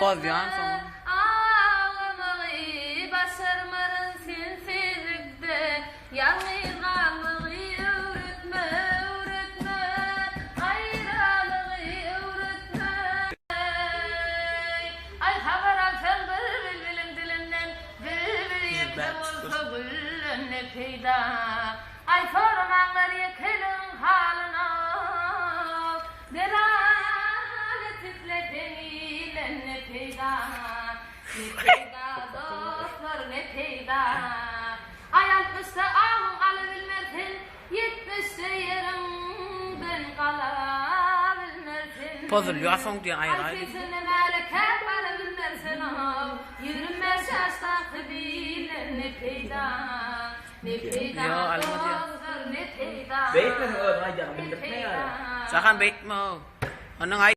Poz yan son. Ağlamayı başarmarın sinsizlikte. Yalnızlığı öğretme, öğretme. Ayrılığı öğretme. Ay haber alsan bülbülün dilinden. Bülbül yektem olsa gülün ne peyda. Ay sormanlar yekelin halına. Deralet titleteniyle ne peyda. Ne peyda dostlar ne peyda. Ay 60'ta ağın kalabilmezsin. 70'te yerimden kalabilmezsin. Pozul ya son diye ayrı. Ay sesine meleket kalabilmezsin. Yürünmez yaşta kıbile ne peyda. Ne peyda Yo, alamadı ya. dostlar ne peyda. Bếp nó ơi, nó giờ mình đập mé rồi. Sa kan bait mo. Ano nga